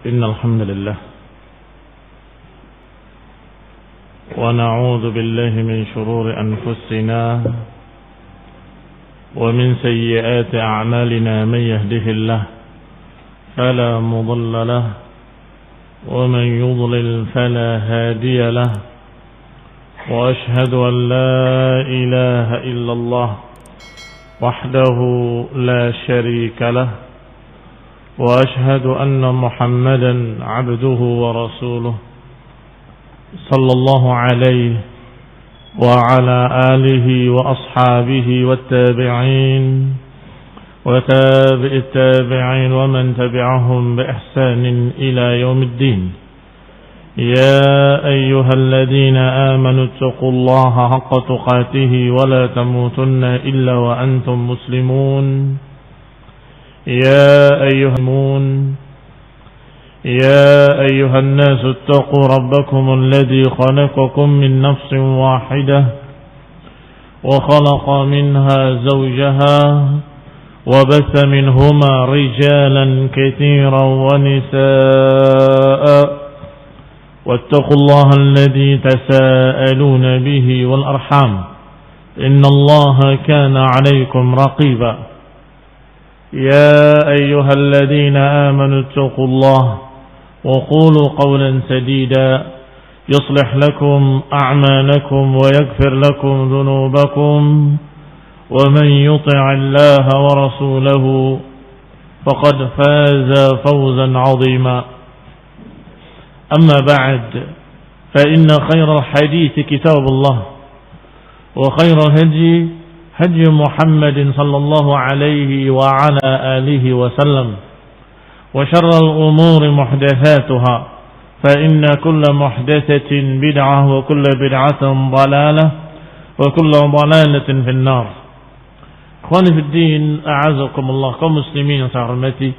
إن الحمد لله ونعوذ بالله من شرور أنفسنا ومن سيئات أعمالنا من يهده الله فلا مضل له ومن يضلل فلا هادي له وأشهد أن لا إله إلا الله وحده لا شريك له وأشهد أن محمدا عبده ورسوله صلى الله عليه وعلى آله وأصحابه والتابعين وتابع التابعين ومن تبعهم بإحسان إلى يوم الدين. يا أيها الذين آمنوا اتقوا الله حق تقاته ولا تموتن إلا وأنتم مسلمون. يا أيها الناس اتقوا ربكم الذي خلقكم من نفس واحدة وخلق منها زوجها وبث منهما رجالا كثيرا ونساء واتقوا الله الذي تساءلون به والأرحام إن الله كان عليكم رقيبا. يا أيها الذين آمنوا اتقوا الله وقولوا قولا سديدا يصلح لكم أعمالكم ويغفر لكم ذنوبكم ومن يطع الله ورسوله فقد فاز فوزا عظيما. أما بعد فإن خير الحديث كتاب الله وخير الهدي هدي محمد صلى الله عليه وعلى آله وسلم وشر الأمور محدثاتها فإن كل محدثة بدعة وكل بدعة ضلالة وكل ضلالة في النار. Ikhwani fi din, a'azakumullah, kaum muslimin yang saya hormati.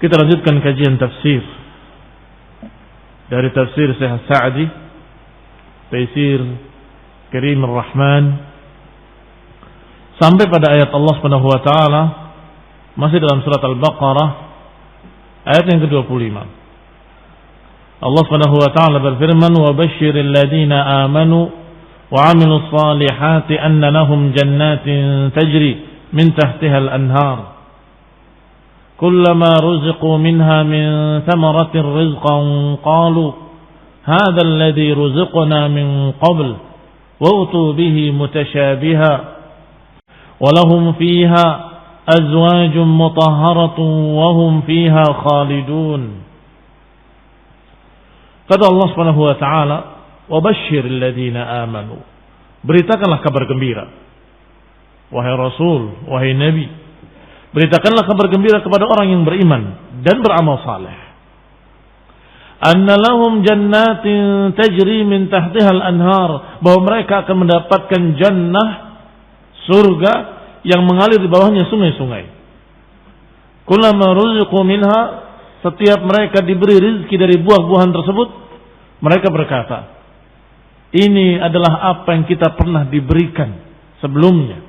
Kita lanjutkan kajian tafsir dari tafsir Syekh Sa'di, Taisir Karim Ar-Rahman, sampai pada ayat Allah Subhanahu wa taala masih dalam surat Al-Baqarah ayat yang ke-25. Allah Subhanahu wa taala berfirman, "Wa basyiril ladzina amanu wa 'amilus salihati anna lahum jannatin tajri min tahtiha al-anhar kullama ruziqu minha min thamaratir rizqan qalu hadha alladhi ruziqna min qabl wa utu bihi mutashabiha wa lahum fiha azwajun mutahharatun wa hum fiha khalidun." Kata Allah Subhanahu wa taala, "Wa basyiril ladzina amanu." Beritakanlah kabar gembira, wahai Rasul, wahai Nabi. Beritakanlah kabar gembira kepada orang yang beriman dan beramal saleh. Anna lahum jannatin tajri min tahtiha al-anhar, bahwa mereka akan mendapatkan jannah, surga yang mengalir di bawahnya sungai-sungai. Kullama ruziqu minha, setiap mereka diberi rezeki dari buah-buahan tersebut, mereka berkata, ini adalah apa yang kita pernah diberikan sebelumnya.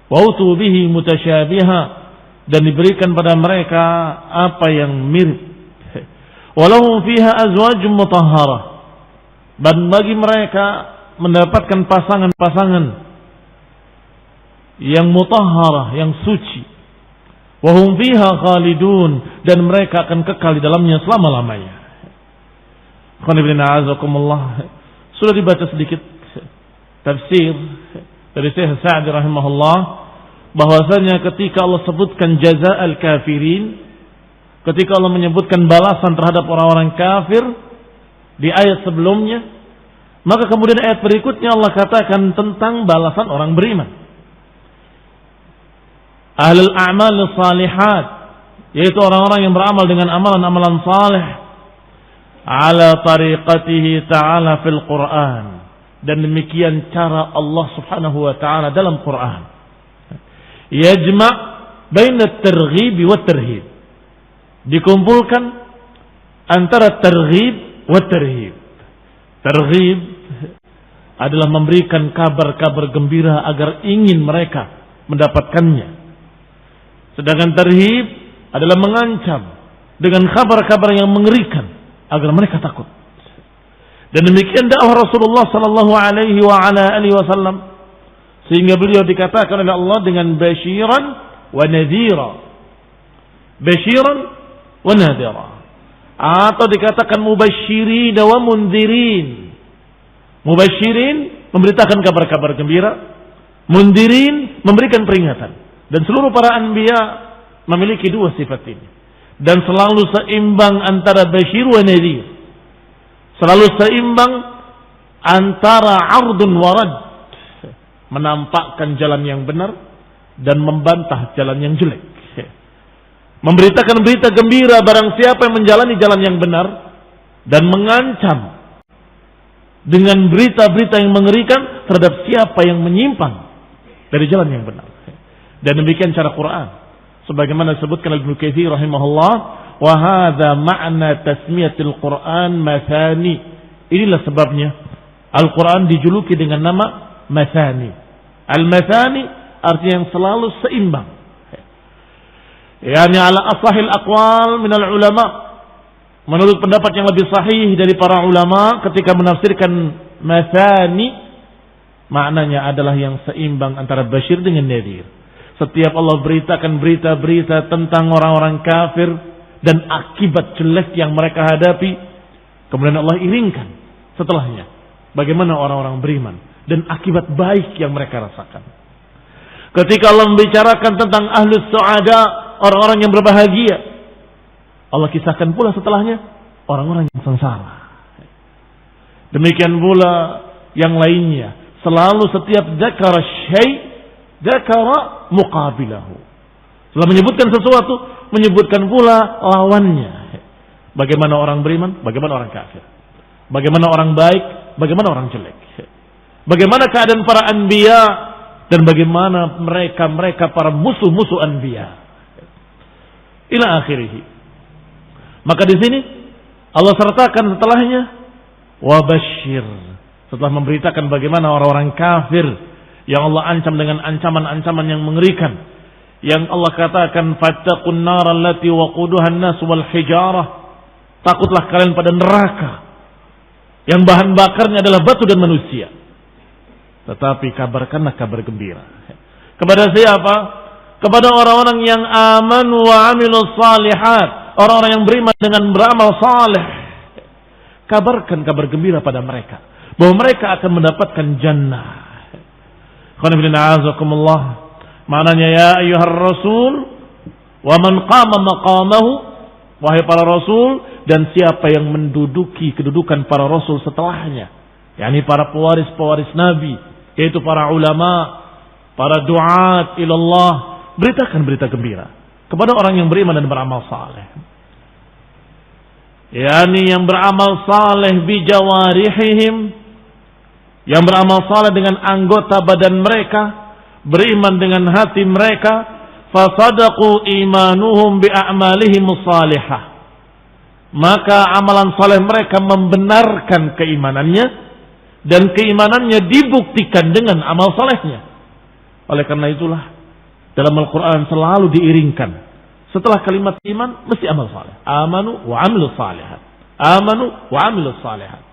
Wa utu bihi mutasyabiha, dan diberikan pada mereka apa yang mirip. Walahum fiha azwajun mutahharah, dan bagi mereka mendapatkan pasangan-pasangan yang mutahharah, yang suci. Wahum fiha khalidun, dan mereka akan kekal di dalamnya selama-lamanya. Sudah dibaca sedikit tafsir dari Syekh Sa'di rahimahullah, bahwasanya ketika Allah sebutkan jaza'al kafirin, ketika Allah menyebutkan balasan terhadap orang-orang kafir di ayat sebelumnya, maka kemudian ayat berikutnya Allah katakan tentang balasan orang beriman. Ahlul a'mal salihat, yaitu orang-orang yang beramal dengan amalan-amalan saleh, ala tariqatihi ta'ala fil Qur'an, dan demikian cara Allah Subhanahu wa taala dalam Quran. Yajma' baina at-targhib wa at-tarhib, dikumpulkan antara targhib wa tarhib. Targhib adalah memberikan kabar-kabar gembira agar ingin mereka mendapatkannya. Sedangkan tarhib adalah mengancam dengan kabar-kabar yang mengerikan agar mereka takut. Dan demikian dakwah Rasulullah sallallahu alaihi wasallam, sehingga beliau dikatakan oleh Allah dengan basyiran wa nadhira. Basyiran wa nadhira. Atau dikatakan mubasyirin wa mundzirin. Mubasyirin memberitakan kabar-kabar gembira, mundzirin memberikan peringatan. Dan seluruh para anbiya memiliki dua sifat ini. Dan selalu seimbang antara basyir wa nadhir. Selalu seimbang antara ardun wa rad, menampakkan jalan yang benar dan membantah jalan yang jelek. Memberitakan berita gembira barang siapa yang menjalani jalan yang benar, dan mengancam dengan berita-berita yang mengerikan terhadap siapa yang menyimpang dari jalan yang benar. Dan demikian cara Quran, sebagaimana disebutkan oleh Ibnu Katsir rahimahullah, wa hadza ma'na tasmiyatil Quran mathani. Inilah sebabnya Al-Quran dijuluki dengan nama mathani. Al-mathani artinya yang selalu seimbang. Yani ala asahil aqwal minal ulama. Menurut pendapat yang lebih sahih dari para ulama ketika menafsirkan mathani, maknanya adalah yang seimbang antara basyir dengan nadhir. Setiap Allah beritakan berita-berita tentang orang-orang kafir dan akibat jelek yang mereka hadapi, kemudian Allah iringkan setelahnya bagaimana orang-orang beriman dan akibat baik yang mereka rasakan. Ketika Allah membicarakan tentang ahlus su'ada, orang-orang yang berbahagia, Allah kisahkan pula setelahnya orang-orang yang sengsara. Demikian pula yang lainnya, selalu setiap dzakara syai' dzakara muqabilahu. Setelah menyebutkan sesuatu, menyebutkan pula lawannya. Bagaimana orang beriman, bagaimana orang kafir. Bagaimana orang baik, bagaimana orang jelek. Bagaimana keadaan para anbiya dan bagaimana mereka para musuh-musuh anbiya. Ila akhirih. Maka di sini Allah sertakan setelahnya wabasyir. Setelah memberitakan bagaimana orang-orang kafir yang Allah ancam dengan ancaman-ancaman yang mengerikan, yang Allah katakan fattaqun nar allati waquduha an-nas wal hijarah, takutlah kalian pada neraka yang bahan bakarnya adalah batu dan manusia. Tetapi kabarkanlah kabar gembira. Kepada siapa? Kepada orang-orang yang aman wa amilus salihat, orang-orang yang beriman dengan beramal saleh. Kabarkan kabar gembira pada mereka bahwa mereka akan mendapatkan jannah. Maknanya ya ayyuhar rasul wa man qama maqamahu, wahai para rasul dan siapa yang menduduki kedudukan para rasul setelahnya, yakni para pewaris-pewaris nabi, yaitu para ulama, para duat ilallah, beritakan berita gembira kepada orang yang beriman dan beramal saleh. yakni yang beramal saleh bijawarihim, yang beramal saleh dengan anggota badan mereka, beriman dengan hati mereka, fasadaqu imanuhum bi'amalihim salihah, maka amalan saleh mereka membenarkan keimanannya dan keimanannya dibuktikan dengan amal salehnya. Oleh karena itulah dalam Al-Quran selalu diiringkan setelah kalimat iman mesti amal saleh. Amanu wa amilus salihat. Amanu wa amilus salihat.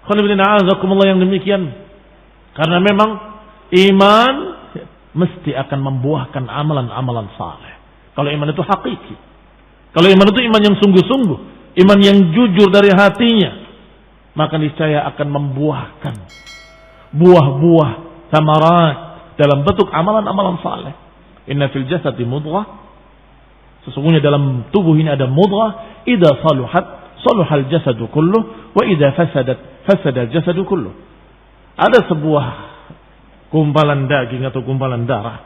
Yang demikian, karena memang iman mesti akan membuahkan amalan-amalan saleh. Kalau iman itu hakiki, kalau iman itu iman yang sungguh-sungguh, iman yang jujur dari hatinya, maka niscaya akan membuahkan buah-buah samarat dalam bentuk amalan-amalan saleh. Inna fil jasadi mudghah, sesungguhnya dalam tubuh ini ada mudghah, idza saluhat saluhal jasadu kulluh wa idza fasadat fasadal jasadu kulluh. Ada sebuah gumpalan daging atau gumpalan darah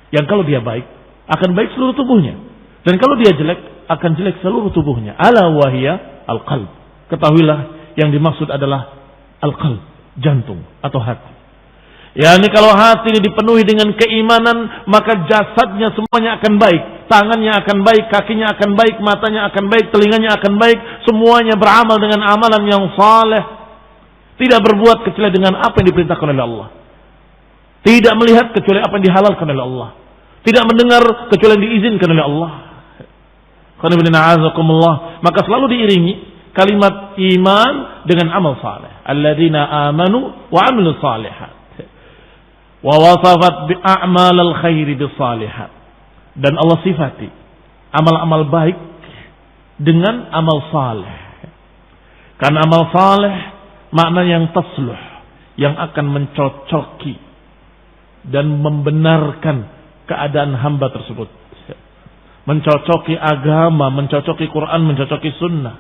yang kalau dia baik akan baik seluruh tubuhnya, dan kalau dia jelek akan jelek seluruh tubuhnya. Ala wahiyya al-qalb. Ketahuilah yang dimaksud adalah al-qalb, jantung atau hati. Yani kalau hati ini dipenuhi dengan keimanan, maka jasadnya semuanya akan baik. Tangannya akan baik, kakinya akan baik, matanya akan baik, telinganya akan baik. Semuanya beramal dengan amalan yang saleh. Tidak berbuat kecuali dengan apa yang diperintahkan oleh Allah. Tidak melihat kecuali apa yang dihalalkan oleh Allah. Tidak mendengar kecuali yang diizinkan oleh Allah. Maka selalu diiringi kalimat iman dengan amal saleh. Alladzina amanu wa amilus salihat. Wa wasafat bi a'malil khairi bis salihat. Dan Allah sifati amal-amal baik dengan amal saleh. Karena amal saleh makna yang tasluh, yang akan mencocoki dan membenarkan keadaan hamba tersebut. Mencocoki agama, mencocoki Quran, mencocoki sunnah.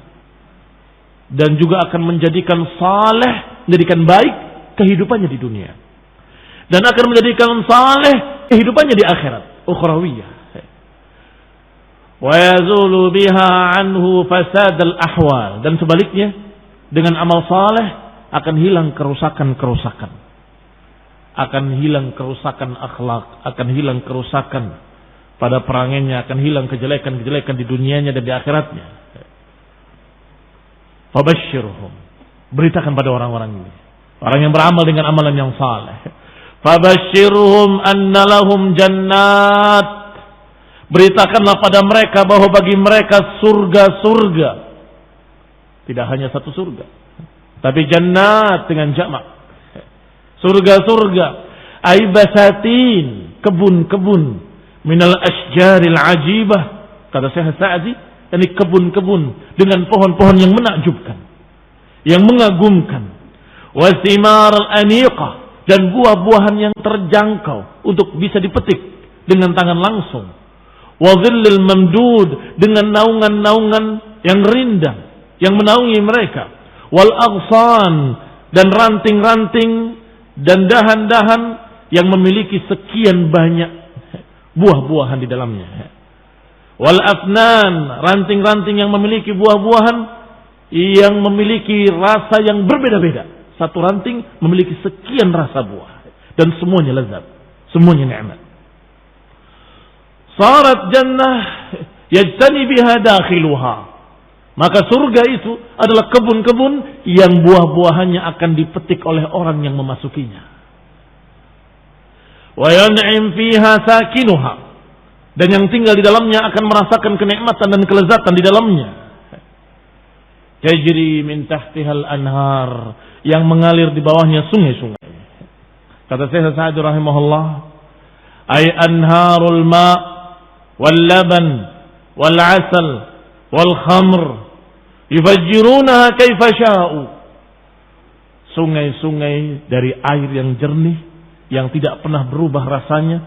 Dan juga akan menjadikan saleh, menjadikan baik kehidupannya di dunia. Dan akan menjadikan saleh kehidupannya di akhirat, ukhrawiyah. Wa yazulu biha anhu fasadal ahwal. Dan sebaliknya, dengan amal saleh akan hilang kerusakan-kerusakan. Akan hilang kerusakan akhlak, akan hilang kerusakan pada perangainya, akan hilang kejelekan-kejelekan di dunianya dan di akhiratnya. Fabashshirhum. Beritakan pada orang-orang ini, orang yang beramal dengan amalan yang saleh. Fabashshirhum anna lahum jannat. Beritakanlah pada mereka bahwa bagi mereka surga-surga. Tidak hanya satu surga, tapi jannat dengan jamak. Surga-surga, aibasatin, kebun-kebun, minal asjaril ajibah, kata Syekh Sa'di, ini kebun-kebun dengan pohon-pohon yang menakjubkan, yang mengagumkan. Wasimar al-aniqah, dan buah-buahan yang terjangkau untuk bisa dipetik dengan tangan langsung. Wadhillil mamdud, dengan naungan-naungan yang rindang yang menaungi mereka. Wal aghsan, dan ranting-ranting dan dahan-dahan yang memiliki sekian banyak buah-buahan di dalamnya. Wal afnan, ranting-ranting yang memiliki buah-buahan yang memiliki rasa yang berbeda-beda. Satu ranting memiliki sekian rasa buah dan semuanya lezat, semuanya nikmat. Sarat jannah yajtani biha dakhiluha. Maka surga itu adalah kebun-kebun yang buah-buahannya akan dipetik oleh orang yang memasukinya. Wa yan'im fiha sakinuha, dan yang tinggal di dalamnya akan merasakan kenikmatan dan kelezatan di dalamnya. Tajri min tahtihal anhar, yang mengalir di bawahnya sungai-sungai. Kata Syekh Sa'di rahimahullah, ay anharul ma' wal laban wal 'asal wal khamr yufajjirunaha kaifa sya'u. Sungai-sungai dari air yang jernih yang tidak pernah berubah rasanya.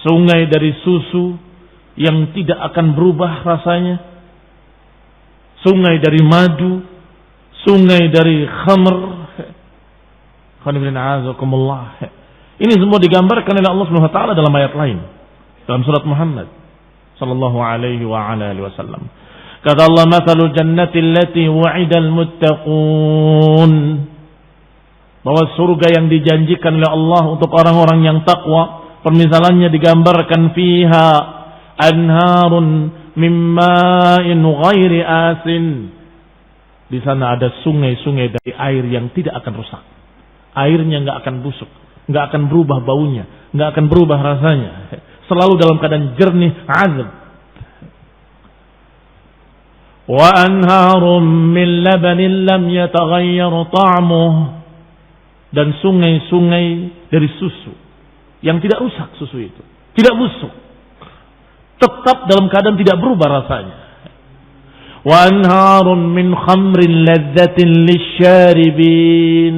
Sungai dari susu yang tidak akan berubah rasanya. Sungai dari madu, sungai dari khamr. Ini semua digambarkan oleh Allah Subhanahu wa taala dalam ayat lain, dalam surat Muhammad sallallahu alaihi wa ala alihi wasallam. Kata Allah, "Matsalul jannati allati wu'idal muttaqun." Bahwa surga yang dijanjikan oleh Allah untuk orang-orang yang takwa, permisalannya digambarkan fiha anharun min ma'in ghairi asin. Di sana ada sungai-sungai dari air yang tidak akan rusak. Airnya enggak akan busuk, enggak akan berubah baunya, enggak akan berubah rasanya. Selalu dalam keadaan jernih, azab. Wa anharum min labanin lam yataghayyar ta'muhu, dan sungai-sungai dari susu yang tidak rusak. Susu itu tidak busuk, tetap dalam keadaan tidak berubah rasanya. Wa anharun min khamrin ladzatin lisyaribin,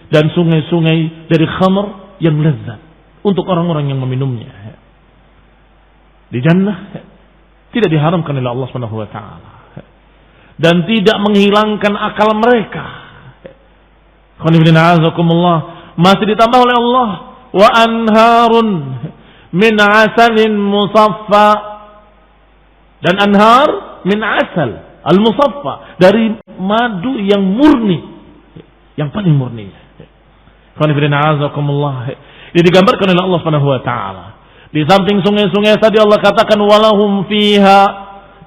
dan sungai-sungai dari khamr yang lezat untuk orang-orang yang meminumnya. Di jannah tidak diharamkan oleh Allah Subhanahu wa taala dan tidak menghilangkan akal mereka. Masih ditambah oleh Allah, wa anharun min asalin musaffa, dan anhar min asal al-musaffa, dari madu yang murni, yang paling murni. Ini digambarkan oleh Allah Subhanahu wa taala. Di samping sungai-sungai tadi Allah katakan walahum fiha,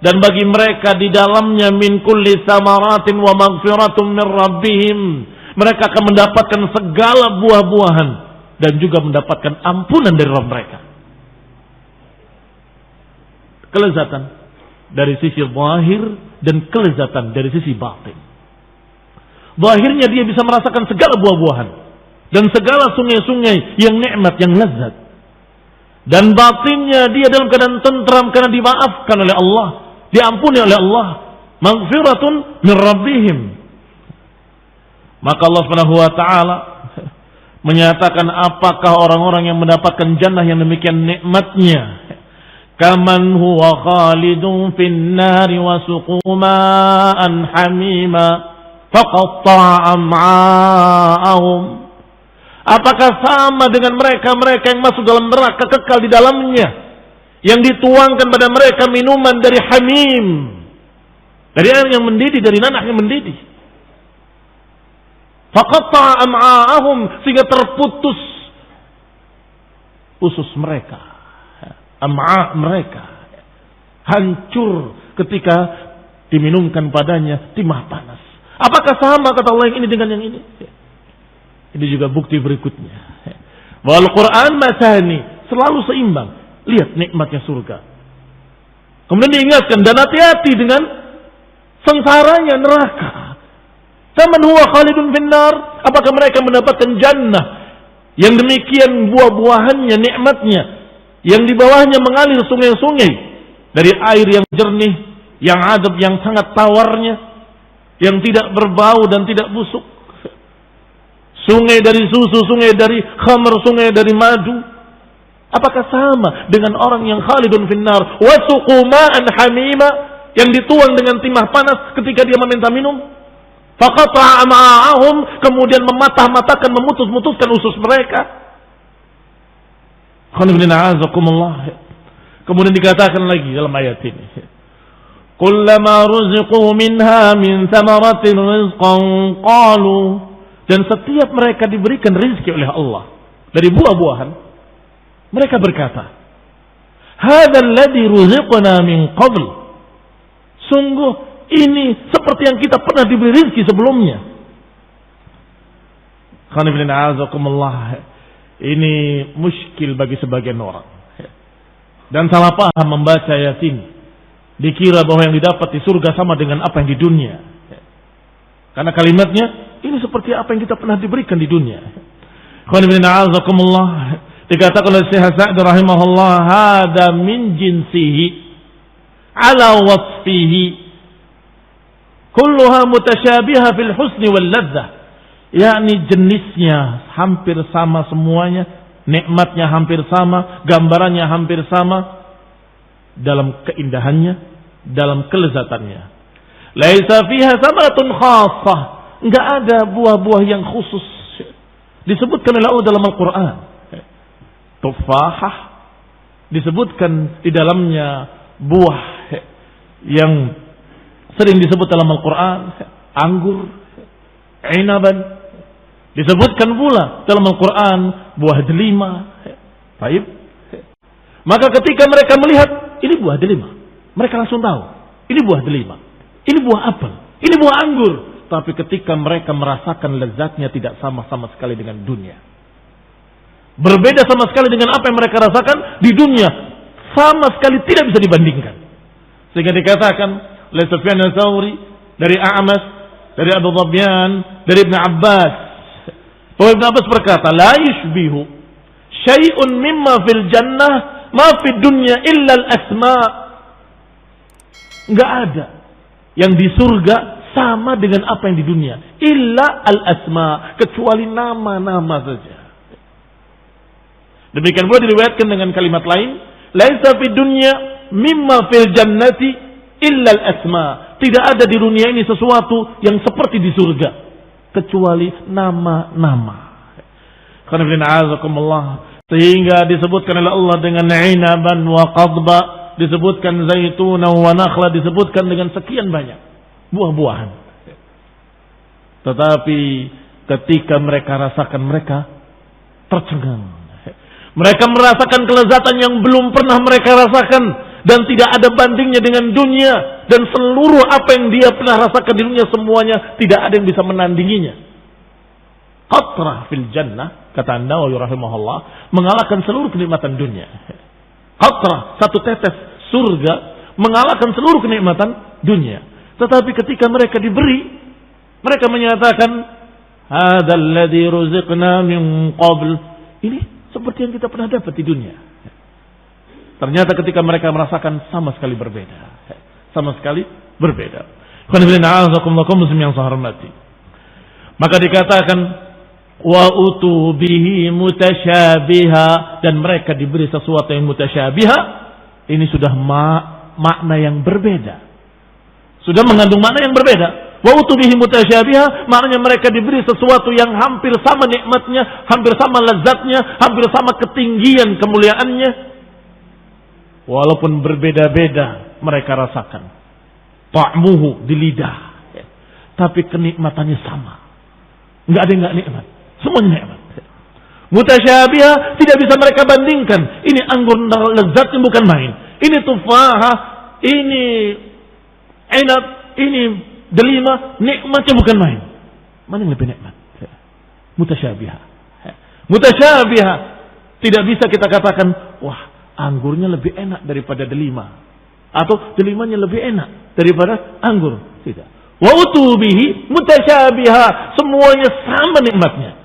dan bagi mereka di dalamnya min kulli samaratin wa maghfiratun min rabbihim, mereka akan mendapatkan segala buah-buahan dan juga mendapatkan ampunan dari Rabb mereka. kelezatan dari sisi zahir dan kelezatan dari sisi batin. Zahirnya dia bisa merasakan segala buah-buahan dan segala sungai-sungai yang nikmat, yang lezat. Dan batinnya dia dalam keadaan tentram karena dimaafkan oleh Allah, diampuni oleh Allah, maghfiratun min rabbihim. Maka Allah Subhanahu wa taala menyatakan apakah orang-orang yang mendapatkan jannah yang demikian nikmatnya, kaman huwa khalidun fin nari wa suquma'an hamima faqatta'a am'a'ahum. Apakah sama dengan mereka yang masuk dalam neraka kekal di dalamnya, yang dituangkan pada mereka minuman dari hamim, dari air yang mendidih, dari nanah yang mendidih. Faqatta'a am'a'ahum, sehingga terputus usus mereka, am'a mereka hancur ketika diminumkan padanya timah panas. Apakah sama kata Allah yang ini dengan yang ini? Ini juga bukti berikutnya bahwa Al-Quran masani selalu seimbang. Lihat nikmatnya surga, kemudian diingatkan dan hati-hati dengan sengsaranya neraka. Kaman huwa khalidun finnar, apakah mereka mendapatkan jannah yang demikian buah-buahannya, nikmatnya, yang di bawahnya mengalir sungai-sungai dari air yang jernih, yang adab, yang sangat tawarnya, yang tidak berbau dan tidak busuk. Sungai dari susu, sungai dari khamr, sungai dari madu. Apakah sama dengan orang yang khalidun finnar wa suquma'an hamima, yang dituang dengan timah panas ketika dia meminta minum? Faqata'a am'a'ahum, kemudian mematah-matahkan, memutus-mutuskan usus mereka. Kemudian dikatakan lagi dalam ayat ini, kullama ruziqu minha min thamaratin rizqan qalu, dan setiap mereka diberikan rezeki oleh Allah dari buah-buahan, mereka berkata, hadzal ladzi ruziqna min qabl, sungguh ini seperti yang kita pernah diberi rezeki sebelumnya. Ini muskil bagi sebagian orang dan salah paham membaca ayat ini, dikira bahwa yang didapat di surga sama dengan apa yang di dunia, karena kalimatnya ini seperti apa yang kita pernah diberikan di dunia. Dikatakan oleh Syekh Sa'di rahimahullah, hada min jinsihi ala wasfihi kulluha mutasyabiha fil husni wal ladzah, yakni jenisnya hampir sama semuanya, nikmatnya hampir sama, gambarannya hampir sama dalam keindahannya, dalam kelezatannya. Laisa fiha samaratun khassah, enggak ada buah-buah yang khusus disebutkan oleh Allah dalam Al-Quran. Tufahah disebutkan di dalamnya buah yang sering disebut dalam Al-Quran, anggur, inaban, disebutkan pula dalam Al-Quran buah delima. Baik. Maka ketika mereka melihat ini buah delima, mereka langsung tahu ini buah delima, ini buah apel, ini buah anggur. Tapi ketika mereka merasakan lezatnya tidak sama-sama sekali dengan dunia. Berbeda sama sekali dengan apa yang mereka rasakan di dunia. Sama sekali tidak bisa dibandingkan. Sehingga dikatakan oleh Sufyan Ats-Tsauri, dari A'mas, dari Abu Dhabyan, dari Ibn Abbas, bahwa Ibn Abbas berkata, la yushbihu syai'un mimma fil jannah ma fid dunya illa al-asma'. Enggak ada yang di surga sama dengan apa yang di dunia, illa al-asma, kecuali nama-nama saja. Demikian pula diriwayatkan dengan kalimat lain, laisa fid dunya mimma fil jannati illa al-asma. Tidak ada di dunia ini sesuatu yang seperti di surga kecuali nama-nama. Sehingga disebutkan oleh Allah dengan inaban wa qadba, disebutkan zaituna wa nakhla, disebutkan dengan sekian banyak buah-buahan. Tetapi ketika mereka rasakan, mereka tercengang. Mereka merasakan kelezatan yang belum pernah mereka rasakan dan tidak ada bandingnya dengan dunia, dan seluruh apa yang dia pernah rasakan di dunia semuanya tidak ada yang bisa menandinginya. Qatrah fil jannah, kata An-Nawawi rahimahullah, mengalahkan seluruh kenikmatan dunia. Qatrah, satu tetes surga, mengalahkan seluruh kenikmatan dunia. Tetapi ketika mereka diberi, mereka menyatakan, hadzal ladzi ruziqna min qabl. Ini seperti yang kita pernah dapat di dunia. Ternyata ketika mereka merasakan sama sekali berbeda. Sama sekali berbeda. Muslim yang saya hormati. Maka dikatakan wa utu bihi mutasyabiha, dan mereka diberi sesuatu yang mutasyabiha. Ini sudah makna yang berbeda. Sudah mengandung makna yang berbeda. Wa utu bihi mutasyabiha, maknanya mereka diberi sesuatu yang hampir sama nikmatnya, hampir sama lezatnya, hampir sama ketinggian kemuliaannya. Walaupun berbeda-beda mereka rasakan. Ta'muhu di lidah. Tapi kenikmatannya sama. Enggak ada yang enggak nikmat. Semuanya nikmat. Mutasyabiha tidak bisa mereka bandingkan. Ini anggur lezatnya bukan main. Ini tufahah, ini inab, ini delima, nikmatnya bukan main. Mana yang lebih nikmat? Mutasyabiha. Mutasyabiha. Tidak bisa kita katakan, wah, anggurnya lebih enak daripada delima, atau delimanya lebih enak daripada anggur. Tidak. Wa utubihi mutasyabiha, semuanya sama nikmatnya.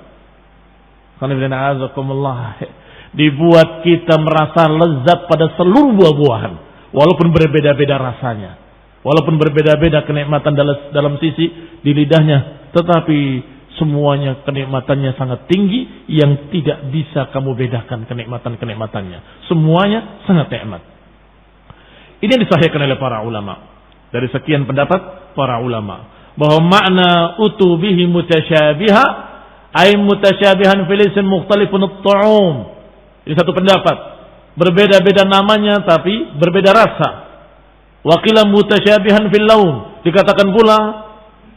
Dibuat kita merasa lezat pada seluruh buah-buahan, walaupun berbeda-beda rasanya, walaupun berbeda-beda kenikmatan dalam sisi di lidahnya, tetapi semuanya kenikmatannya sangat tinggi yang tidak bisa kamu bedakan kenikmatan-kenikmatannya. Semuanya sangat nikmat. Ini yang disahihkan oleh para ulama. Dari sekian pendapat para ulama, bahwa makna utubihi mutasyabiha ay mutasyabihan fil ism mukhtalifun at-ta'um. Ini satu pendapat. Berbeda-beda namanya tapi berbeda rasa. Wa qila mutasyabihan fil laun. Dikatakan pula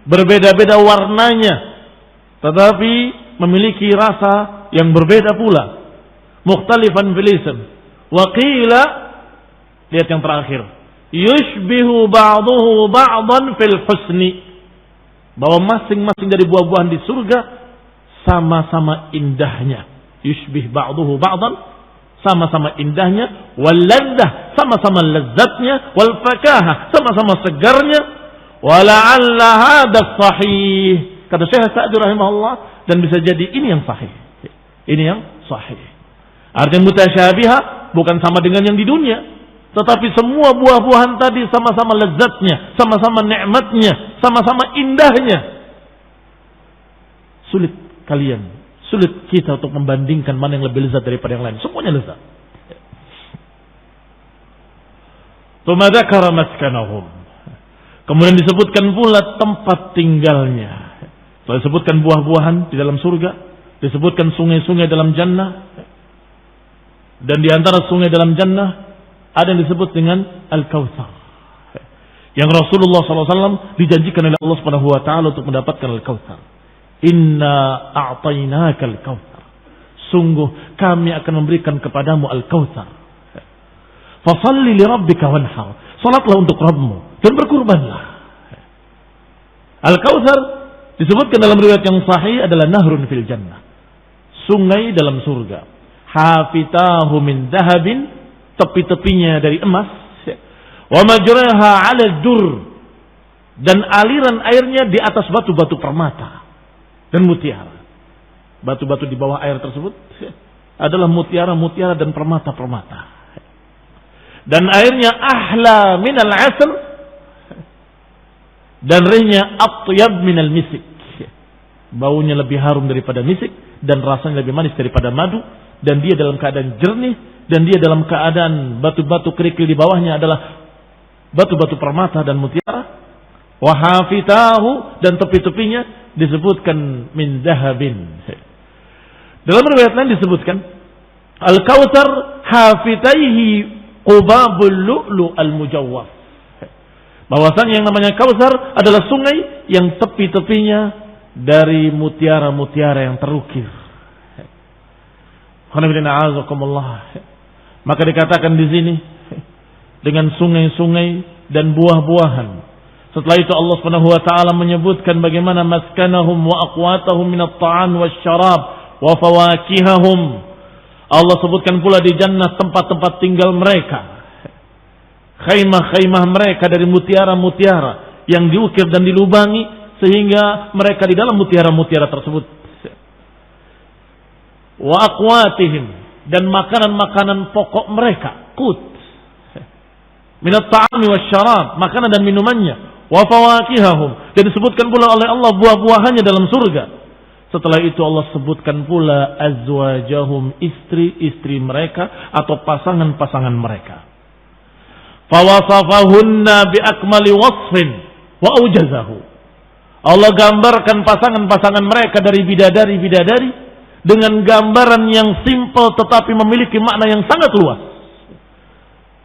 berbeda-beda warnanya tetapi memiliki rasa yang berbeda pula. Mukhtalifan fil ism. Wa qila, lihat yang terakhir, yushbihu ba'duhu ba'dan fil husni, bahwa masing-masing dari buah-buahan di surga sama-sama indahnya. Yushbih ba'duhu ba'dan, sama-sama indahnya. Wal laddah, sama-sama lezatnya. Wal fakahah, sama-sama segarnya. Wala'alla hadha sahih, kata Syekh Sa'di rahimahullah, dan bisa jadi ini yang sahih. Ini yang sahih. Artinya mutasyabiha bukan sama dengan yang di dunia, tetapi semua buah-buahan tadi sama-sama lezatnya, sama-sama nikmatnya, sama-sama indahnya. Sulit kita untuk membandingkan mana yang lebih lezat daripada yang lain. Semuanya lezat. Tsumma dzakara maskanahum. Kemudian disebutkan pula tempat tinggalnya. Setelah disebutkan buah-buahan di dalam surga, disebutkan sungai-sungai dalam jannah, dan di antara sungai dalam jannah ada yang disebut dengan Al-Kautsar, yang Rasulullah SAW dijanjikan oleh Allah Subhanahu Wa Taala untuk mendapatkan Al-Kautsar. Inna a'tainaka Al-Kautsar, sungguh kami akan memberikan kepadamu Al-Kautsar. Fasalli li rabbika wanhar, salatlah untuk Rabbmu dan berkurbanlah. Al-Kautsar disebutkan dalam riwayat yang sahih adalah nahrun fil jannah, sungai dalam surga. Hafitahu min dahabin, tepi-tepinya dari emas. Wa majraha 'ala dur, dan aliran airnya di atas batu-batu permata dan mutiara. Batu-batu di bawah air tersebut adalah mutiara-mutiara dan permata-permata. Dan airnya ahla minal 'asr, dan rihnya atyab minal misik. Baunya lebih harum daripada misik dan rasanya lebih manis daripada madu, dan dia dalam keadaan jernih, dan dia dalam keadaan batu-batu kerikil di bawahnya adalah batu-batu permata dan mutiara. Wa hafitahu, dan tepi-tepinya disebutkan min dahabin. Dalam riwayat lain disebutkan Al-Kautsar hafitaihi qubabul lu'lu al-mujawwaf, bahwasanya yang namanya Kautsar adalah sungai yang tepi-tepinya dari mutiara-mutiara yang terukir. Maka dikatakan di sini dengan sungai-sungai dan buah-buahan. Setelah itu Allah Subhanahu wa taala menyebutkan bagaimana maskanahum wa aqwatahum min at-ta'am wasyarab wa fawakihahum. Allah sebutkan pula di jannah tempat-tempat tinggal mereka khaimah-khaimah mereka dari mutiara-mutiara yang diukir dan dilubangi sehingga mereka di dalam mutiara-mutiara tersebut. Wa aqwatihim, dan makanan-makanan pokok mereka, qut, minat ta'ami wasyarab, makanan dan minumannya, wa fawakihahum, dan disebutkan pula oleh Allah buah-buahannya dalam surga. Setelah itu Allah sebutkan pula azwajahum, istri-istri mereka atau pasangan-pasangan mereka. Fawasafahunna biakmali wasfin wa aujazahu. Allah gambarkan pasangan-pasangan mereka dari bidadari-bidadari dengan gambaran yang simpel tetapi memiliki makna yang sangat luas.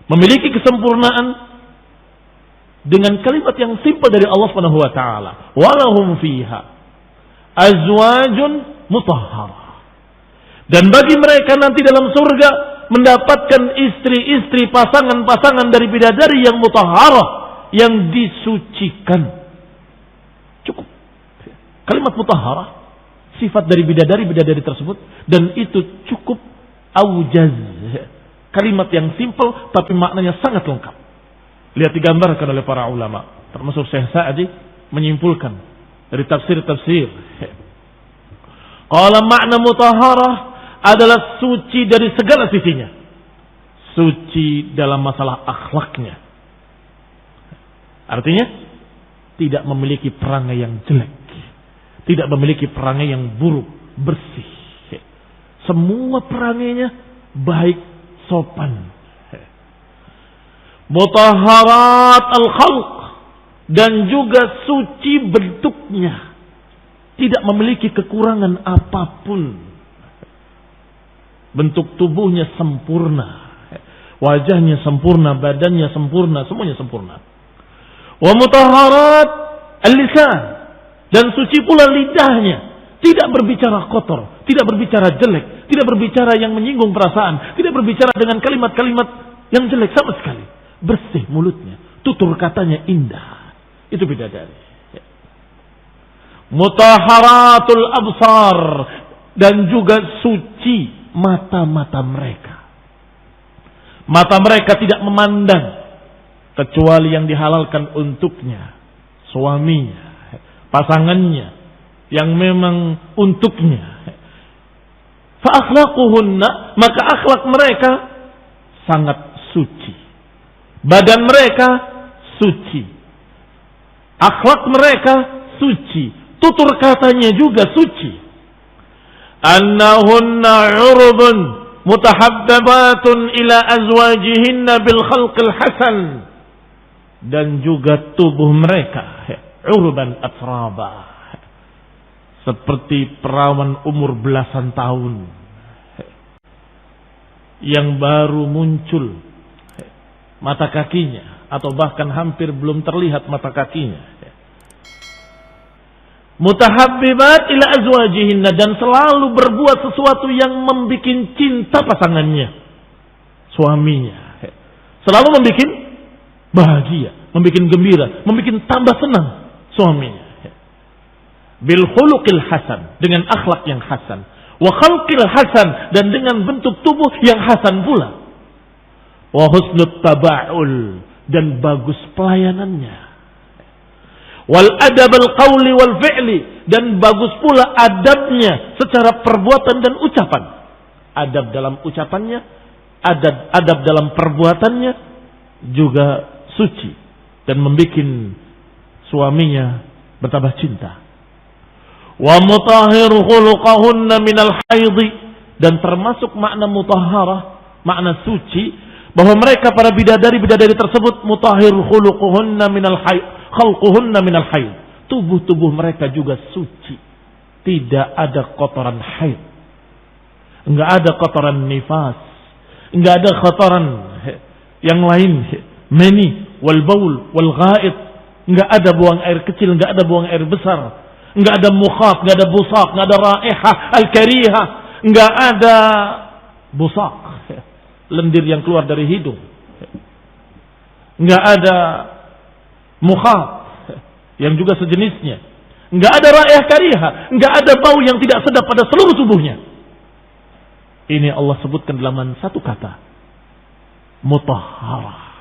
Memiliki kesempurnaan dengan kalimat yang simpel dari Allah Subhanahu wa taala. Walahum fiha azwajun mutahharah. Dan bagi mereka nanti dalam surga mendapatkan istri-istri, pasangan-pasangan dari bidadari yang mutahharah, yang disucikan. Cukup. Kalimat mutahharah, sifat dari bidadari-bidadari tersebut, dan itu cukup aujaz. Kalimat yang simpel tapi maknanya sangat lengkap. Lihat digambarkan oleh para ulama, termasuk Syekh Sa'di menyimpulkan dari tafsir-tafsir. Qala makna mutahharah adalah suci dari segala sisinya. Suci dalam masalah akhlaknya. Artinya tidak memiliki perangai yang jelek, tidak memiliki perangai yang buruk, bersih. Semua perangainya baik, sopan. Mutahharat al-khalq, dan juga suci bentuknya, tidak memiliki kekurangan apapun. Bentuk tubuhnya sempurna, wajahnya sempurna, badannya sempurna, semuanya sempurna. Wa mutahharat al-lisan, dan suci pula lidahnya, tidak berbicara kotor, tidak berbicara jelek, tidak berbicara yang menyinggung perasaan, tidak berbicara dengan kalimat-kalimat yang jelek sama sekali. Bersih mulutnya, tutur katanya indah. Itu bidadari. Mutahharatul absar, dan juga suci mata-mata mereka. Mata mereka tidak memandang kecuali yang dihalalkan untuknya, suaminya, pasangannya, yang memang untuknya. Fa akhlaquhunna, maka akhlak mereka sangat suci. Badan mereka suci. Akhlak mereka suci, tutur katanya juga suci. Annahunna urubun mutahabbabatun ila azwajihinna bil khalqil hasan, dan juga tubuh mereka urban atraba, seperti perawan umur belasan tahun yang baru muncul mata kakinya, atau bahkan hampir belum terlihat mata kakinya. Mutahabbibat ila azwajihinna, dan selalu berbuat sesuatu yang membuat cinta pasangannya, suaminya. Selalu membuat bahagia, membuat gembira, membuat tambah senang suaminya. Bil khuluqil hasan, dengan akhlak yang hasan. Wa khalqil hasan, dan dengan bentuk tubuh yang hasan pula. Wa husnut taba'ul, dan bagus pelayanannya. Wal adab al qawli wal fi'li, dan bagus pula adabnya secara perbuatan dan ucapan. Adab dalam ucapannya, adab dalam perbuatannya juga suci, dan membuat suaminya bertambah cinta. Wa mutahhir khuluqahunna minal haidhi, dan termasuk makna mutahharah, makna suci, bahwa mereka para bidadari-bidadari tersebut mutahhir khuluquhunna minal haid, khalquhunna minal haid, tubuh-tubuh mereka juga suci, tidak ada kotoran haid, enggak ada kotoran nifas, enggak ada kotoran yang lain, mani wal baul wal ghaid, enggak ada buang air kecil, enggak ada buang air besar, enggak ada mukhat, enggak ada busak, enggak ada raihah al-karihah, enggak ada busak, lendir yang keluar dari hidung, enggak ada mukhat yang juga sejenisnya, enggak ada raih karihah, enggak ada bau yang tidak sedap pada seluruh tubuhnya. Ini Allah sebutkan dalam satu kata, mutahharah.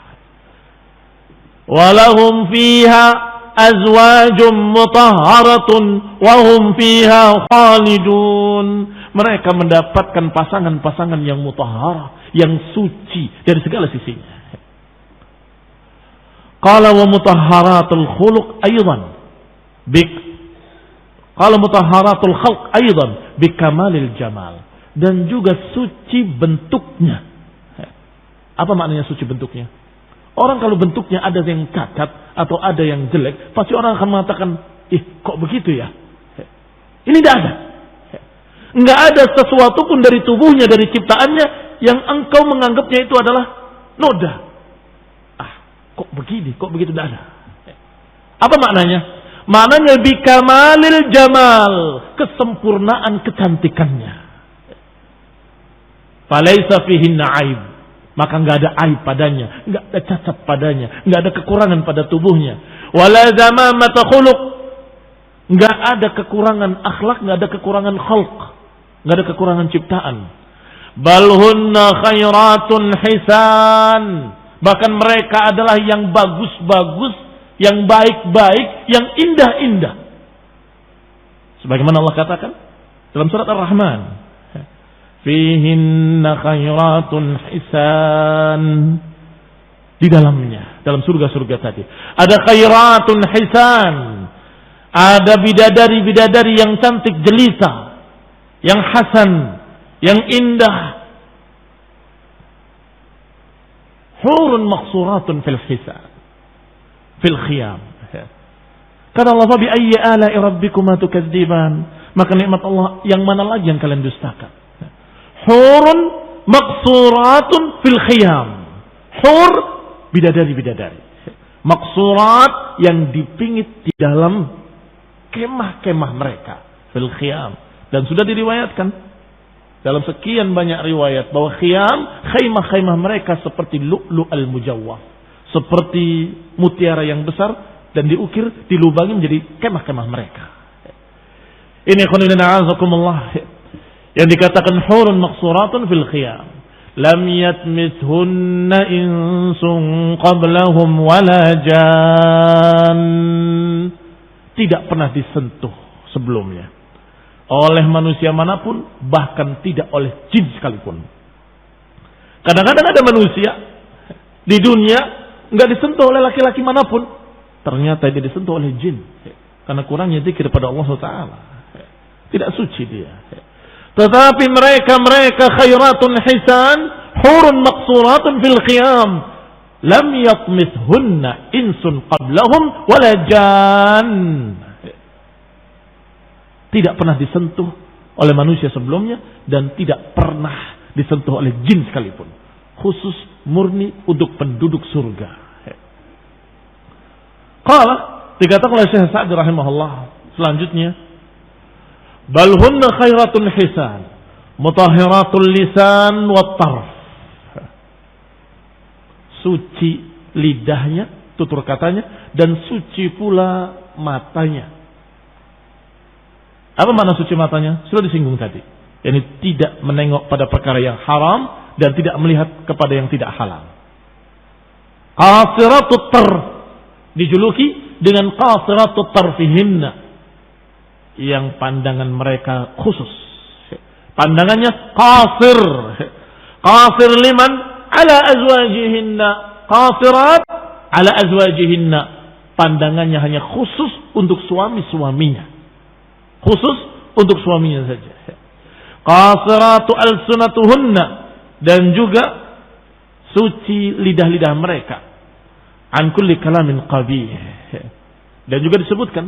Walahum fiha azwajum mutahharatun wa hum fiha khalidun. Mereka mendapatkan pasangan-pasangan yang mutahharah, yang suci dari segala sisinya. Qala wa mutahharatul khuluq aidan qala mutahharatul khalq aidan bikamalil jamal, dan juga suci bentuknya. Apa maknanya suci bentuknya? Orang kalau bentuknya ada yang cacat atau ada yang jelek, pasti orang akan mengatakan, kok begitu ya? Ini tidak ada. Enggak ada sesuatu pun dari tubuhnya, dari ciptaannya yang engkau menganggapnya itu adalah noda. Kok begini, kok begitu, tidak ada. Apa maknanya? Maknanya bikamalil jamal, kesempurnaan kecantikannya. Falaisa fihinna aib, maka enggak ada aib padanya, enggak ada cacat padanya, enggak ada kekurangan pada tubuhnya. Wala zamamata khuluq, enggak ada kekurangan akhlak, enggak ada kekurangan khalq, enggak ada kekurangan ciptaan. Bal hunna khairatun hisan, bahkan mereka adalah yang bagus-bagus, yang baik-baik, yang indah-indah. Sebagaimana Allah katakan dalam surat Ar-Rahman, fihinna khairatun hisan. Di dalamnya, dalam surga-surga tadi, ada khairatun hisan, ada bidadari-bidadari yang cantik jelita, yang hasan, yang indah. Hurun maqsuratun fil hisan, fil khiyam. Kata Allah, bi ayyi ala'i rabbikuma tukadziban, maka nikmat Allah yang mana lagi yang kalian dustakan? Hurun maqsuratun fil khiyam. Hur, bidadari-bidadari. Maqsurat, yang dipingit di dalam kemah-kemah mereka. Fil khiyam. Dan sudah diriwayatkan dalam sekian banyak riwayat bahwa khiyam, khaymah-khaymah mereka seperti lu'lu' al-mujawwaf, seperti mutiara yang besar dan diukir, dilubangi menjadi kemah-kemah mereka. Ini khonidina azakumullah yang dikatakan hurun maqsuratun fil khiyam, lam yatmithunna insun qablahum wala jan, tidak pernah disentuh sebelumnya oleh manusia manapun, bahkan tidak oleh jin sekalipun. Kadang-kadang ada manusia di dunia enggak disentuh oleh laki-laki manapun, ternyata dia disentuh oleh jin karena kurangnya zikir pada Allah Taala. Tidak suci dia. Tetapi mereka khairatun hisan, hurun maqsuratun fil qiyam, lam yatmithunna insun qablahum wala jan. Tidak pernah disentuh oleh manusia sebelumnya dan tidak pernah disentuh oleh jin sekalipun. Khusus murni untuk penduduk surga. Qala, dikatakan oleh Syekh Sa'di rahimahullah selanjutnya, bal hunna khairatun hisan, mutahhiratul lisan wat tarf. Suci lidahnya, tutur katanya, dan suci pula matanya. Apa makna suci matanya? Sudah disinggung tadi. Yani tidak menengok pada perkara yang haram dan tidak melihat kepada yang tidak halal. Qasiratut tarf, dijuluki dengan qasiratut tarfihinna, yang pandangan mereka khusus. Pandangannya qasir. Qasir liman ala azwajihinna. Qasirat ala azwajihinna. Pandangannya hanya khusus untuk suami-suaminya. Khusus untuk suaminya saja. Qasiratu alsunatuhunna, dan juga suci lidah-lidah mereka an kulli kalamin qabih. Dan juga disebutkan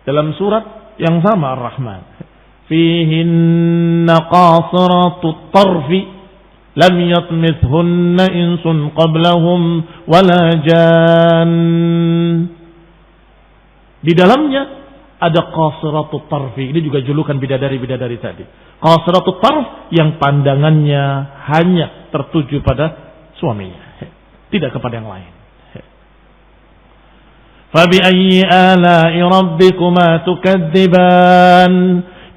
dalam surat yang sama Ar-Rahman, fihinna qasiratut tarfi lam yatmithunna insun qablahum wala jan. Di dalamnya ada qasiratut tarfi. Ini juga julukan bidadari-bidadari tadi. Qasiratut tarf, yang pandangannya hanya tertuju pada suaminya, tidak kepada yang lain. Fabi ayyi ala'i rabbikuma tukadziban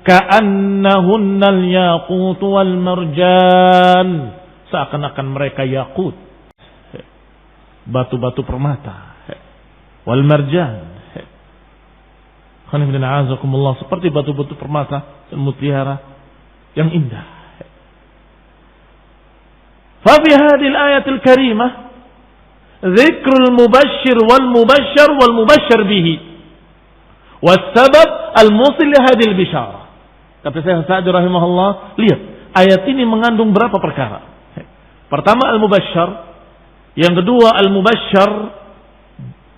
ka'annahunna al-yaqut wal marjan. Seakan-akan mereka yakut, batu-batu permata, wal marjan. Seperti batu-batu permata dan mutiara yang indah. Fa fi hadhihi al-ayatil karimah dzikrul mubashshir wal mubashshar wal mubashshar bihi was sabab al-musil li hadhihi al-bisyarah. Kata Syekh Sa'di rahimahullah, lihat ayat ini mengandung berapa perkara. Pertama al-mubashshar, yang kedua al-mubashshar,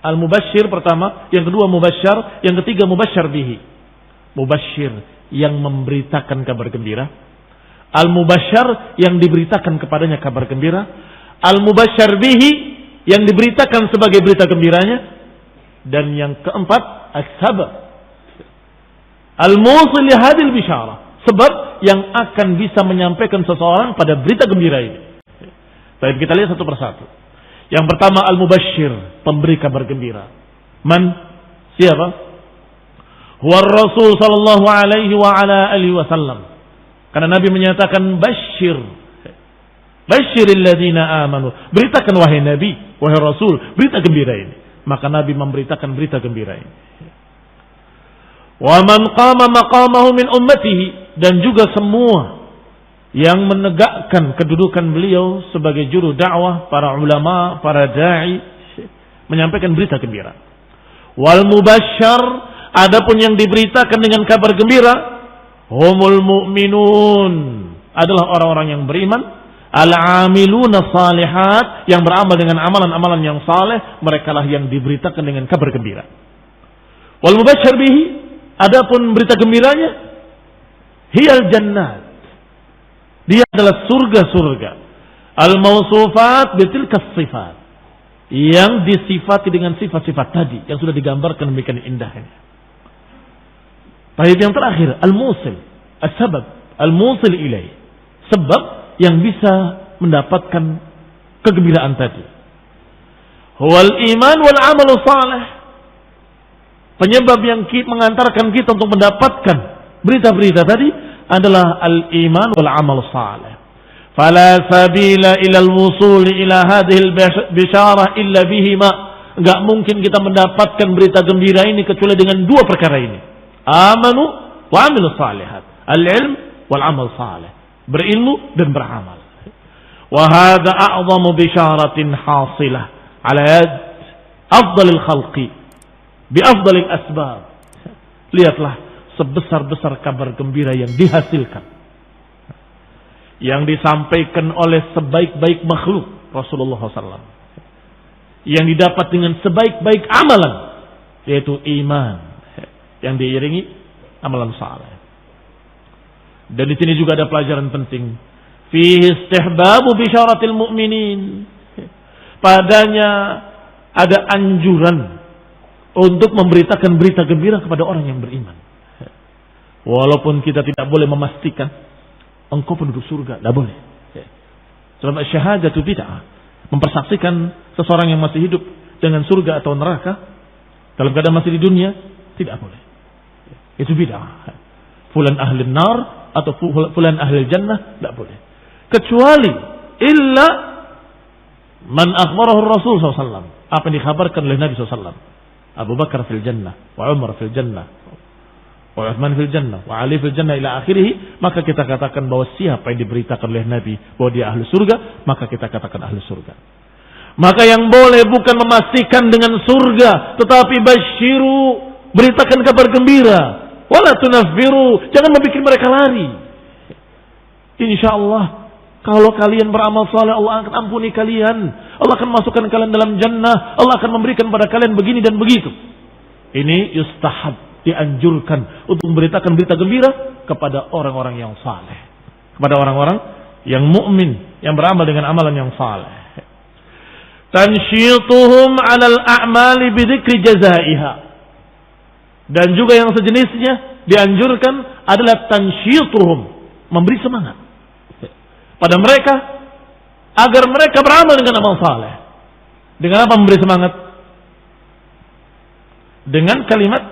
al-mubashshir pertama, yang kedua mubashshar, yang ketiga mubashshar bihi. Mubashshir yang memberitakan kabar gembira, al-mubashshar yang diberitakan kepadanya kabar gembira, al-mubashshar bihi yang diberitakan sebagai berita gembiranya, dan yang keempat as-sabab al-musil li hadhil bisyarah, sebab yang akan bisa menyampaikan seseorang pada berita gembira ini. Baik, kita lihat satu persatu. Yang pertama al-mubashshir, pemberi kabar gembira. Man? Siapa? Huwa Rasul sallallahu alaihi wa ala alihi wasallam. Karena Nabi menyatakan basyir. Basyiril ladzina amanu. Beritakan wahai Nabi, wahai Rasul, berita gembira ini. Maka Nabi memberitakan berita gembira ini. Wa man qama maqamahu min ummatihi, dan juga semua yang menegakkan kedudukan beliau sebagai juru dakwah, para ulama, para da'i, menyampaikan berita gembira. Wal mubashshar, adapun yang diberitakan dengan kabar gembira, humul mu'minun, adalah orang-orang yang beriman, al-amiluna salihat, yang beramal dengan amalan-amalan yang saleh, merekalah yang diberitakan dengan kabar gembira. Wal mubashshar bihi, adapun berita gembiranya, hiyal jannat, dia adalah surga-surga. Al-mausufat bitilkas sifat, yang disifati dengan sifat-sifat tadi yang sudah digambarkan demikian indahnya. Baik, yang terakhir al-musil, as-sabab al-musil ilaih, sebab yang bisa mendapatkan kegembiraan tadi. Huwal iman wal amalu salih, penyebab yang mengantarkan kita untuk mendapatkan berita-berita tadi adalah al-iman wal amal salih. Fala sabila ila al-wusul ila hadhihi al-bisyarah illa bihima. Enggak mungkin kita mendapatkan berita gembira ini kecuali dengan dua perkara ini. Amanu wa amilu salihat. Al-ilm wal amal salih. Berilmu dan beramal. Wa hadha a'zamu bisyaratin hasilah ala yad afdalil khalqi bi afdalil asbab. Lihatlah sebesar-besar kabar gembira yang dihasilkan, yang disampaikan oleh sebaik-baik makhluk Rasulullah SAW, yang didapat dengan sebaik-baik amalan, yaitu iman yang diiringi amalan saleh. Dan di sini juga ada pelajaran penting, fihi istihbabu bisyaratil mu'minin, padanya ada anjuran untuk memberitakan berita gembira kepada orang yang beriman. Walaupun kita tidak boleh memastikan engkau penduduk surga, tidak boleh. Sebab syahadatu bid'ah, mempersaksikan seseorang yang masih hidup dengan surga atau neraka dalam keadaan masih di dunia, tidak boleh. Itu bid'ah. Fulan ahli nar atau fulan ahli jannah, tidak boleh. Kecuali illa man akhbarahu Rasul SAW, apa yang dikhabarkan oleh Nabi SAW. Abu Bakar fil jannah, wa Umar fil jannah, wa Uthman fil jannah, wa Ali fil jannah ila akhirih, maka kita katakan bahwa siapa yang diberitakan oleh Nabi bahwa dia ahli surga, maka kita katakan ahli surga. Maka yang boleh bukan memastikan dengan surga, tetapi basyiru, beritakan kabar gembira, wala tunaffiru, jangan membuat mereka lari. Insyaallah kalau kalian beramal saleh, Allah akan ampuni kalian, Allah akan masukkan kalian dalam jannah, Allah akan memberikan pada kalian begini dan begitu. Ini yustahab, dianjurkan untuk memberitakan berita gembira kepada orang-orang yang saleh, kepada orang-orang yang mukmin, yang beramal dengan amalan yang saleh. Tansyituhum 'alal a'mali bidzikri jazaiha. Dan juga yang sejenisnya dianjurkan adalah tansyituhum, memberi semangat pada mereka agar mereka beramal dengan amal saleh. Dengan apa memberi semangat? Dengan kalimat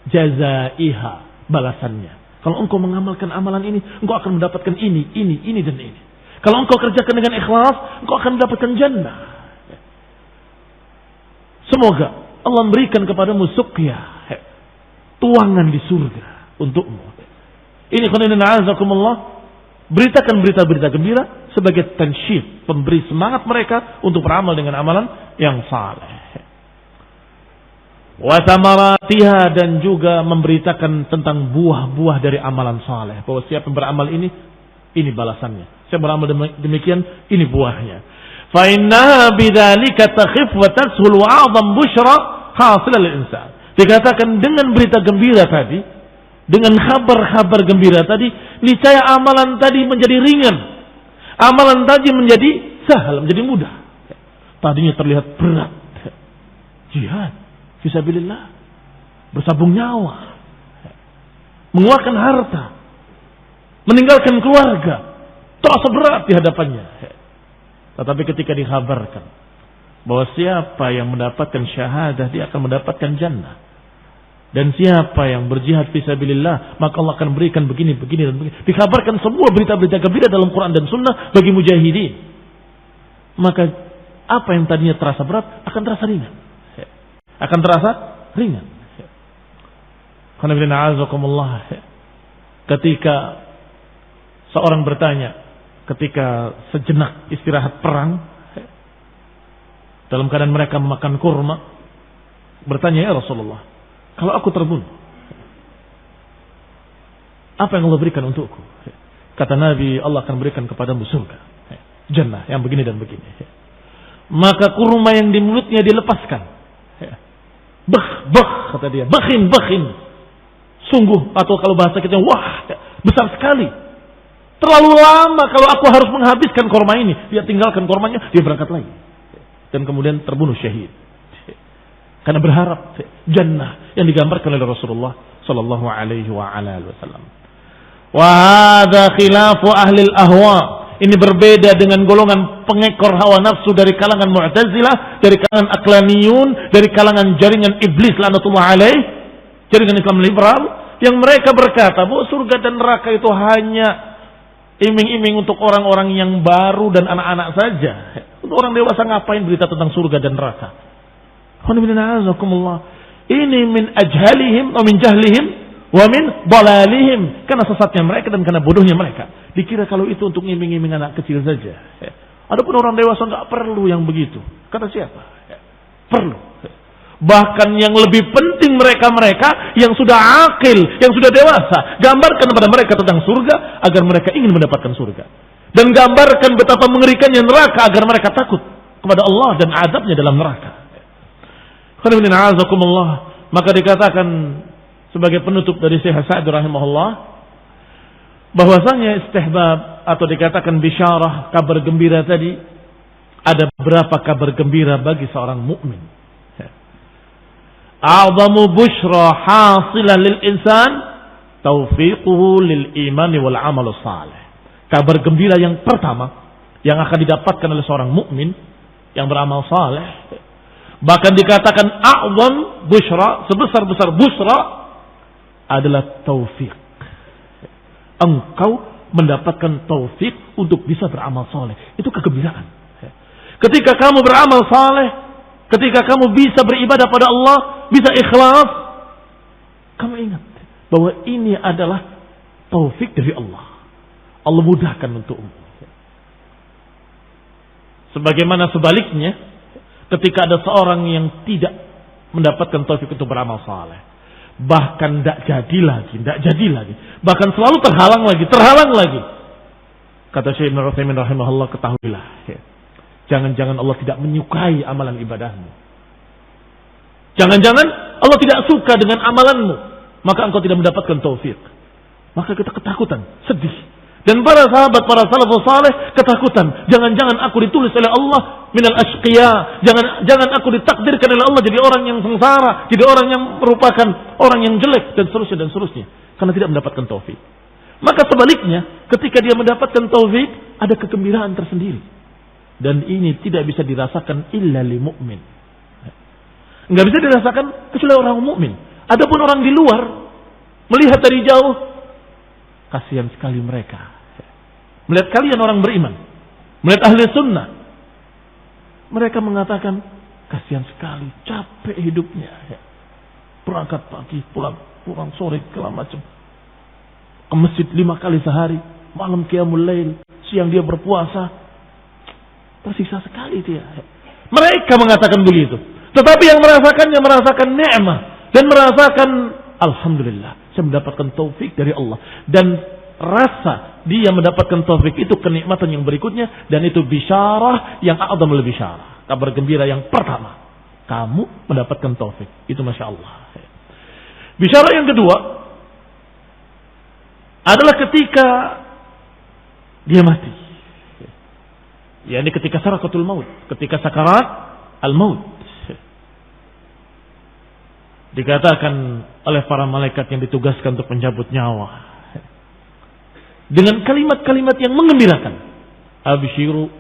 jazaiha, balasannya. Kalau engkau mengamalkan amalan ini, engkau akan mendapatkan ini dan ini. Kalau engkau kerjakan dengan ikhlas, engkau akan mendapatkan jannah. Semoga Allah memberikan kepadamu suqya, tuangan di surga untukmu. Ini khonina a'azakumullah, beritakan berita-berita gembira sebagai tansyid, pemberi semangat mereka untuk beramal dengan amalan yang saleh. Wa thamaratiha, dan juga memberitakan tentang buah-buah dari amalan saleh, bahwa siapa yang beramal ini balasannya. Siapa beramal demikian, ini buahnya. Fa inna bidzalika takhif wa tashul wa 'azam busyra hasil lil insan. Dikatakan dengan berita gembira tadi, dengan kabar-kabar gembira tadi, niscaya amalan tadi menjadi ringan. Amalan tadi menjadi sahal, menjadi mudah. Tadinya terlihat berat. Jihad fisabilillah, bersabung nyawa, mengeluarkan harta, meninggalkan keluarga, terasa berat di hadapannya. Tetapi ketika dikhabarkan bahwa siapa yang mendapatkan syahadah, dia akan mendapatkan jannah. Dan siapa yang berjihad fisabilillah, maka Allah akan berikan begini, begini, dan begini. Dikhabarkan semua berita-berita gembira dalam Quran dan Sunnah bagi mujahidin. Maka apa yang tadinya terasa berat akan terasa ringan. Akan terasa ringan. Ketika seorang bertanya, ketika sejenak istirahat perang, dalam keadaan mereka memakan kurma, bertanya, ya Rasulullah, kalau aku terbunuh, apa yang Allah berikan untukku? Kata Nabi, Allah akan berikan kepadamu surga, jannah yang begini dan begini. Maka kurma yang di mulutnya dilepaskan. Kata dia, bakhin. Sungguh, atau kalau bahasa kita, wah, besar sekali. Terlalu lama kalau aku harus menghabiskan kurma ini. Dia tinggalkan kurmanya, dia berangkat lagi. Dan kemudian terbunuh syahid. Karena berharap jannah yang digambarkan oleh Rasulullah sallallahu alaihi wasallam. Wa hadza khilafu ahli al-ahwa. Ini berbeda dengan golongan pengekor hawa nafsu dari kalangan Mu'tazilah, dari kalangan Aqlaniyun, dari kalangan jaringan iblis laknatullah alaih, jaringan Islam liberal, yang mereka berkata bahwa surga dan neraka itu hanya iming-iming untuk orang-orang yang baru dan anak-anak saja. Untuk orang dewasa ngapain berita tentang surga dan neraka? Ini min ajhalihim wa min jahlihim wa min dalalihim, karena sesatnya mereka dan karena bodohnya mereka. Dikira kalau itu untuk ngiming-ngiming anak kecil saja. Adapun orang dewasa nggak perlu yang begitu. Kata siapa? Perlu. Bahkan yang lebih penting mereka-mereka yang sudah akil, yang sudah dewasa, gambarkan kepada mereka tentang surga agar mereka ingin mendapatkan surga. Dan gambarkan betapa mengerikannya neraka agar mereka takut kepada Allah dan azabnya dalam neraka. Maka dikatakan sebagai penutup dari Syekh Sa'd rahimahullah, bahwasanya istihbab atau dikatakan bisyarah, kabar gembira tadi, ada beberapa kabar gembira bagi seorang mukmin. A'zamu busyra hasilan lil insan taufiquhu lil iman wal amal salih. Kabar gembira yang pertama yang akan didapatkan oleh seorang mukmin yang beramal saleh, bahkan dikatakan a'zam busyra, sebesar-besar busra, adalah taufik. Engkau mendapatkan taufik untuk bisa beramal saleh. Itu kegembiraan. Ketika kamu beramal saleh, ketika kamu bisa beribadah pada Allah, bisa ikhlas, kamu ingat bahwa ini adalah taufik dari Allah. Allah mudahkan untukmu. Sebagaimana sebaliknya, ketika ada seorang yang tidak mendapatkan taufik untuk beramal saleh, bahkan tidak jadi lagi, bahkan selalu terhalang lagi. Kata Syekh Ibnu Utsaimin rahimahullah, ketahuilah, jangan-jangan Allah tidak menyukai amalan ibadahmu. Jangan-jangan Allah tidak suka dengan amalanmu, maka engkau tidak mendapatkan taufik. Maka kita ketakutan, sedih. Dan para sahabat, para salafus saleh ketakutan, jangan-jangan aku ditulis oleh Allah minal ashqiya, jangan aku ditakdirkan oleh Allah jadi orang yang sengsara, jadi orang yang merupakan orang yang jelek, dan seterusnya, karena tidak mendapatkan taufik. Maka sebaliknya, ketika dia mendapatkan taufik, ada kegembiraan tersendiri, dan ini tidak bisa dirasakan illa lil mu'min. Enggak bisa dirasakan kecuali orang mukmin. Adapun orang di luar melihat dari jauh, kasihan sekali mereka. Melihat kalian orang beriman, melihat ahli sunnah, mereka mengatakan, Kasihan sekali, capek hidupnya. Berangkat pagi, pulang sore, segala macam. Ke masjid 5 kali sehari, malam qiyamul lail, siang dia berpuasa. Tersiksa sekali dia. Mereka mengatakan begitu. Tetapi yang merasakannya merasakan nikmat dan merasakan alhamdulillah, saya mendapatkan taufik dari Allah. Dan rasa dia mendapatkan taufik itu kenikmatan yang berikutnya, dan itu bisyarah yang a'zamul bisyarah. Kabar gembira yang pertama, kamu mendapatkan taufik. Itu Masya Allah. Bisyarah yang kedua adalah ketika dia mati. Ya, ini ketika sarakatul maut, ketika sakarat al-maut. Dikatakan oleh para malaikat yang ditugaskan untuk mencabut nyawa dengan kalimat-kalimat yang menggembirakan. Abshiru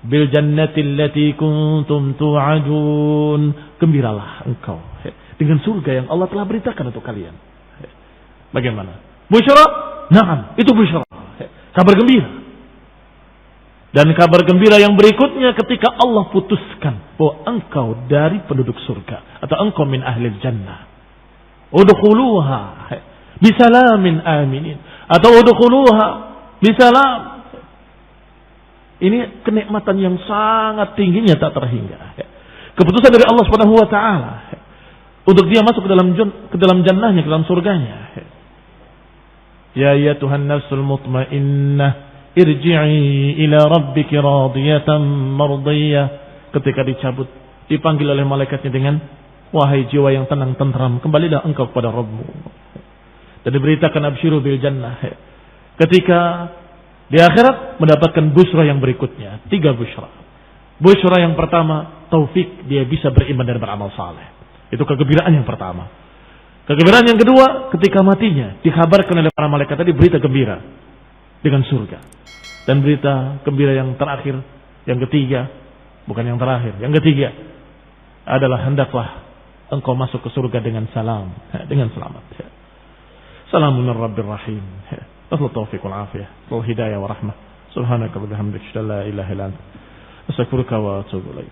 bil jannati allati kuntum tu'adun. Gembiralah engkau dengan surga yang Allah telah beritakan untuk kalian. Bagaimana? Busyra? Na'am, itu busyra. Kabar gembira. Dan kabar gembira yang berikutnya ketika Allah putuskan bahwa engkau dari penduduk surga atau engkau min ahlil jannah. Udkhuluha bisalamin aminin atau udkhuluha bisalam. Ini kenikmatan yang sangat tingginya tak terhingga. Keputusan dari Allah Subhanahu wa taala untuk dia masuk ke dalam jannahnya, ke dalam surganya. Ya ayyatuhan nafsul mutmainnah irji'i ila rabbiki radiyatan mardiyah. Ketika dicabut, dipanggil oleh malaikatnya dengan, wahai jiwa yang tenang tentram, kembalilah engkau kepada Rabbmu. Dan diberitakan absyiru bil jannah. Ketika di akhirat mendapatkan busra yang berikutnya, 3 busra. Busra yang pertama, taufik, dia bisa beriman dan beramal saleh. Itu kegembiraan yang pertama. Kegembiraan yang kedua, ketika matinya dikabarkan oleh para malaikat tadi berita gembira dengan surga. Dan berita gembira yang terakhir, yang ketiga, bukan yang terakhir, yang ketiga adalah hendaklah engkau masuk ke surga dengan salam, dengan selamat. Salamun ar-Rabbir Rahim. Wassalatu taufiq wal afiyah, wal hidayah wa rahmah. Subhanaka wa bihamdika, la ilaha illa anta, astaghfiruka wa atubu ilaik.